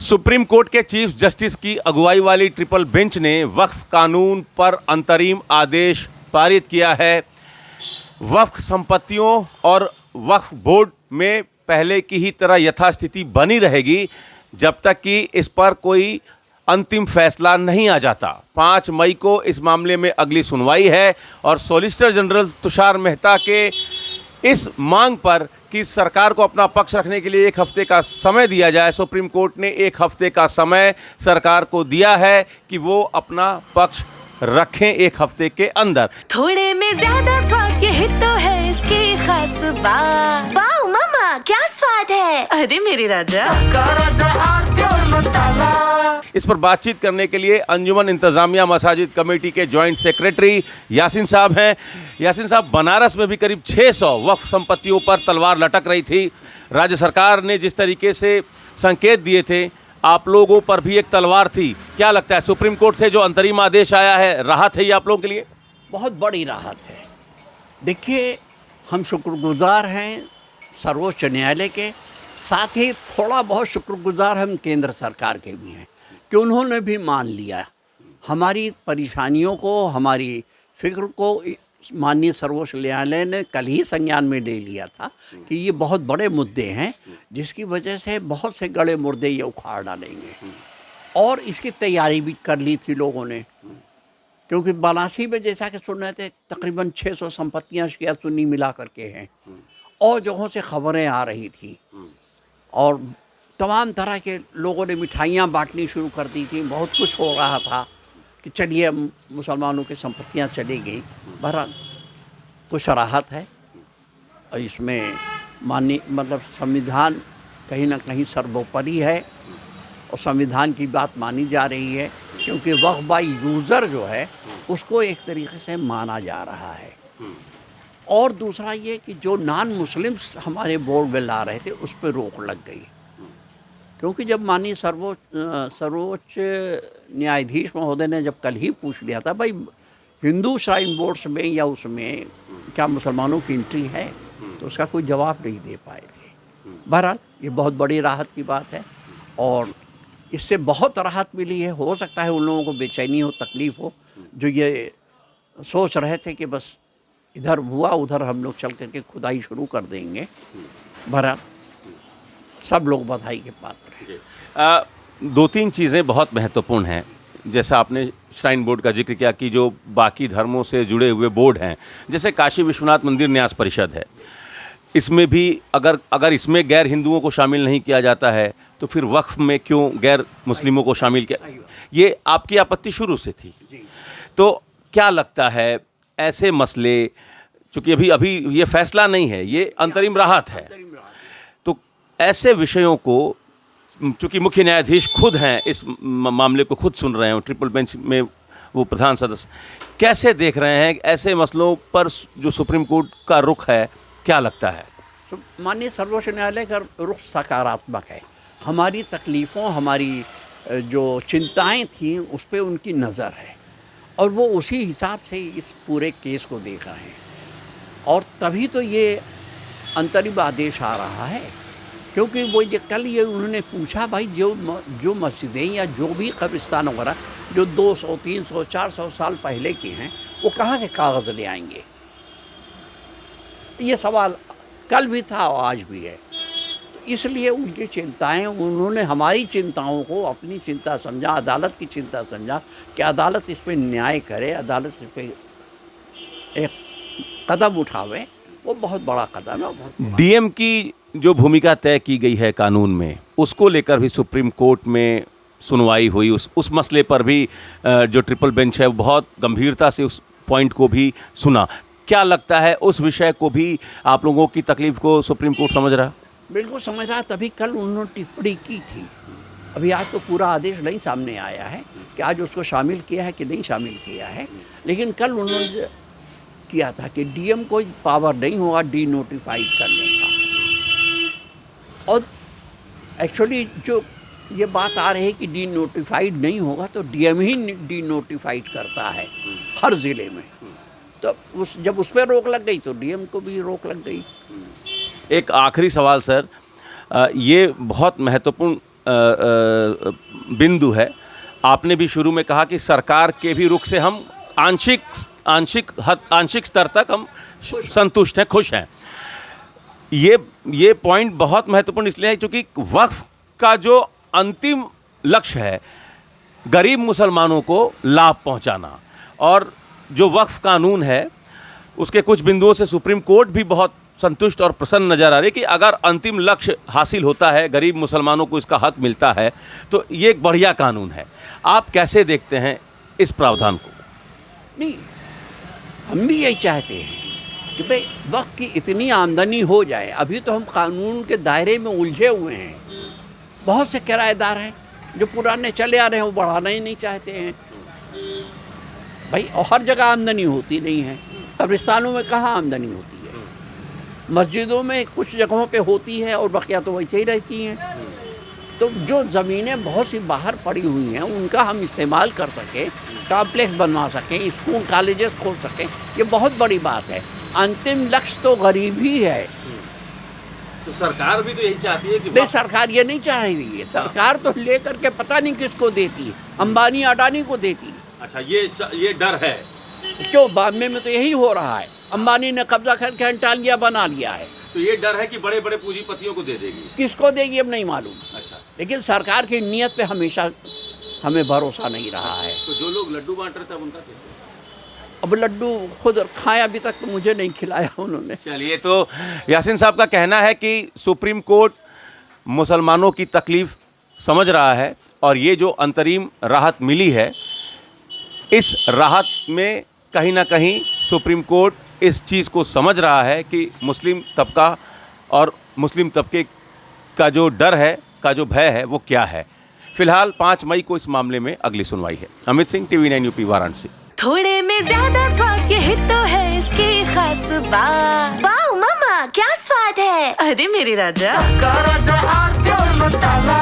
Supreme court के chief justice की अगुवाई वाली ट्रिपल बेंच ने वक्फ कानून पर अंतरिम आदेश पारित किया है। वक्फ संपत्तियों और वक्फ बोर्ड में पहले की ही तरह यथास्थिति बनी रहेगी जब तक कि इस पर कोई अंतिम फैसला नहीं आ जाता। 5 मई को इस मामले में अगली सुनवाई है और सॉलिसिटर जनरल तुषार मेहता के इस मांग पर कि सरकार को अपना पक्ष रखने के लिए 1 हफ्ते का समय दिया जाए, सुप्रीम कोर्ट ने 1 हफ्ते का समय सरकार को दिया है कि वो अपना पक्ष रखें 1 हफ्ते के अंदर। थोड़े में ज्यादा स्वाद ये तो है इसकी खास बात। वाओ मामा, क्या स्वाद है। अरे मेरे राजा, इस पर बातचीत करने के लिए अंजुमन इंतजामिया मसाजिद कमेटी के जॉइंट सेक्रेटरी यासीन साहब हैं। यासीन साहब, बनारस में भी करीब 600 वक्फ संपत्तियों पर तलवार लटक रही थी। राज्य सरकार ने जिस तरीके से संकेत दिए थे, आप लोगों पर भी एक तलवार थी। क्या लगता है सुप्रीम कोर्ट से जो अंतरिम आदेश आया है, राहत है ये आप लोगों के लिए? बहुत बड़ी राहत है। देखिए, हम शुक्रगुजार हैं सर्वोच्च न्यायालय के, साथ ही थोड़ा बहुत शुक्रगुजार हम केंद्र सरकार के भी हैं कि उन्होंने भी मान लिया हमारी परेशानियों को, हमारी फिक्र को। माननीय सर्वोच्च न्यायालय ने कल ही संज्ञान में ले लिया था कि ये बहुत बड़े मुद्दे हैं जिसकी वजह से बहुत से गड़े मुर्दे ये उखाड़ डालेंगे, और इसकी तैयारी भी कर ली थी लोगों ने, क्योंकि बनारसी में जैसा कि सुन रहे थे तकरीबन 600 संपत्तियां शिया सुन्नी मिला करके हैं, और जगहों से खबरें आ रही थी और तमाम तरह के लोगों ने मिठाइयाँ बांटनी शुरू कर दी थी। बहुत कुछ हो रहा था कि चलिए मुसलमानों की संपत्तियाँ चली गई। बहरहाल कुछ राहत है, और इसमें मतलब संविधान कहीं ना कहीं सर्वोपरि है और संविधान की बात मानी जा रही है, क्योंकि वक्फ बाय यूज़र जो है उसको एक तरीके से माना जा रहा है। और दूसरा ये कि जो नॉन मुस्लिम्स हमारे बोर्ड में ला रहे थे उस पर रोक लग गई, क्योंकि जब माननीय सर्वोच्च न्यायाधीश महोदय ने जब कल ही पूछ लिया था, भाई हिंदू श्राइन बोर्ड्स में या उसमें क्या मुसलमानों की एंट्री है, तो उसका कोई जवाब नहीं दे पाए थे। बहरहाल ये बहुत बड़ी राहत की बात है और इससे बहुत राहत मिली है। हो सकता है उन लोगों को बेचैनी हो, तकलीफ़ हो, जो ये सोच रहे थे कि बस इधर हुआ उधर हम लोग चल करके खुदाई शुरू कर देंगे। बहरहाल सब लोग बधाई के पात्र हैं। 2-3 चीज़ें बहुत महत्वपूर्ण हैं। जैसा आपने श्राइन बोर्ड का जिक्र किया कि जो बाकी धर्मों से जुड़े हुए बोर्ड हैं, जैसे काशी विश्वनाथ मंदिर न्यास परिषद है, इसमें भी अगर इसमें गैर हिंदुओं को शामिल नहीं किया जाता है तो फिर वक्फ में क्यों गैर मुस्लिमों को शामिल किया? ये आपकी आपत्ति शुरू से थी। तो क्या लगता है ऐसे मसले, चूँकि अभी ये फैसला नहीं है, ये अंतरिम राहत है, तो ऐसे विषयों को, चूँकि मुख्य न्यायाधीश खुद हैं, इस मामले को खुद सुन रहे हैं, ट्रिपल बेंच में वो प्रधान सदस्य, कैसे देख रहे हैं ऐसे मसलों पर जो सुप्रीम कोर्ट का रुख है? क्या लगता है? माननीय सर्वोच्च न्यायालय का रुख सकारात्मक है। हमारी तकलीफ़ों, हमारी जो चिंताएं थीं उस पर उनकी नज़र है और वो उसी हिसाब से इस पूरे केस को देख रहे हैं, और तभी तो ये अंतरिम आदेश आ रहा है। क्योंकि वो ये कल ये उन्होंने पूछा, भाई जो मस्जिदें या जो भी कब्रिस्तान वगैरह जो 200, 300, 400 साल पहले की हैं, वो कहाँ से कागज़ ले आएंगे? ये सवाल कल भी था और आज भी है। इसलिए उनकी चिंताएं, उन्होंने हमारी चिंताओं को अपनी चिंता समझा, अदालत की चिंता समझा कि अदालत इस पर न्याय करे, अदालत इस पर एक कदम उठावे। वो बहुत बड़ा कदम है। डीएम की जो भूमिका तय की गई है कानून में, उसको लेकर भी सुप्रीम कोर्ट में सुनवाई हुई। उस मसले पर भी जो ट्रिपल बेंच है बहुत गंभीरता से उस पॉइंट को भी सुना। क्या लगता है उस विषय को भी, आप लोगों की तकलीफ को सुप्रीम कोर्ट समझ रहा? बिल्कुल समझ रहा। तभी कल उन्होंने टिप्पणी की थी। अभी आज तो पूरा आदेश नहीं सामने आया है कि आज उसको शामिल किया है कि नहीं शामिल किया है, लेकिन कल उन्होंने किया था कि डीएम को पावर नहीं होगा डी नोटिफाइड करने का। और एक्चुअली जो ये बात आ रही है कि डी नोटिफाइड नहीं होगा तो डीएम ही डी नोटिफाइड करता है हर ज़िले में। तो जब उस पर रोक लग गई तो डीएम को भी रोक लग गई। एक आखिरी सवाल सर, ये बहुत महत्वपूर्ण बिंदु है। आपने भी शुरू में कहा कि सरकार के भी रुख से हम आंशिक स्तर तक हम संतुष्ट हैं, खुश हैं। ये पॉइंट बहुत महत्वपूर्ण इसलिए है क्योंकि वक्फ का जो अंतिम लक्ष्य है गरीब मुसलमानों को लाभ पहुंचाना, और जो वक्फ कानून है उसके कुछ बिंदुओं से सुप्रीम कोर्ट भी बहुत संतुष्ट और प्रसन्न नजर आ रही है कि अगर अंतिम लक्ष्य हासिल होता है, गरीब मुसलमानों को इसका हक मिलता है, तो ये एक बढ़िया कानून है। आप कैसे देखते हैं इस प्रावधान को? नहीं, हम भी यही चाहते हैं कि भाई वक्त की इतनी आमदनी हो जाए। अभी तो हम कानून के दायरे में उलझे हुए हैं। बहुत से किराएदार हैं जो पुराने चले आ रहे हैं, वो बढ़ाना ही नहीं चाहते हैं। भाई और हर जगह आमदनी होती नहीं है। कब्रिस्तानों में कहाँ आमदनी होती है? मस्जिदों में कुछ जगहों पे होती है और बकिया तो वैसे ही रहती हैं। तो जो ज़मीनें बहुत सी बाहर पड़ी हुई हैं उनका हम इस्तेमाल कर सकें, कॉम्प्लेक्स बनवा सकें, स्कूल कॉलेजेस खोल सकें, ये बहुत बड़ी बात है। अंतिम लक्ष्य तो गरीबी है। तो सरकार भी तो यही चाहती है कि नहीं, सरकार ये नहीं चाह रही है। सरकार तो लेकर के पता नहीं किसको देती है, अंबानी अडानी को देती है। अच्छा, ये डर है। क्यों? बॉम्बे में तो यही हो रहा है। अंबानी ने कब्जा करके अंटालिया बना लिया है। तो ये डर है कि बड़े बड़े पूंजीपतियों को दे देगी। किसको देगी अब नहीं मालूम। अच्छा, लेकिन सरकार की नीयत पे हमेशा हमें भरोसा नहीं रहा है। तो जो लोग लड्डू बांट रहे थे उनका क्या? अब लड्डू खुद खाया, अभी तक तो मुझे नहीं खिलाया उन्होंने। चलिए, तो यासीन साहब का कहना है कि सुप्रीम कोर्ट मुसलमानों की तकलीफ समझ रहा है और ये जो अंतरिम राहत मिली है, इस राहत में कहीं ना कहीं सुप्रीम कोर्ट इस चीज़ को समझ रहा है कि मुस्लिम तबका और मुस्लिम तबके का जो डर है, का जो भय है, वो क्या है। फिलहाल 5 मई को इस मामले में अगली सुनवाई है। Amit Singh, TV9 UP, Varanasi. थोड़े में ज्यादा स्वाद, यही तो है इसकी खास बात। वाओ मम्मा, क्या स्वाद है। अरे मेरे राजा, मसाला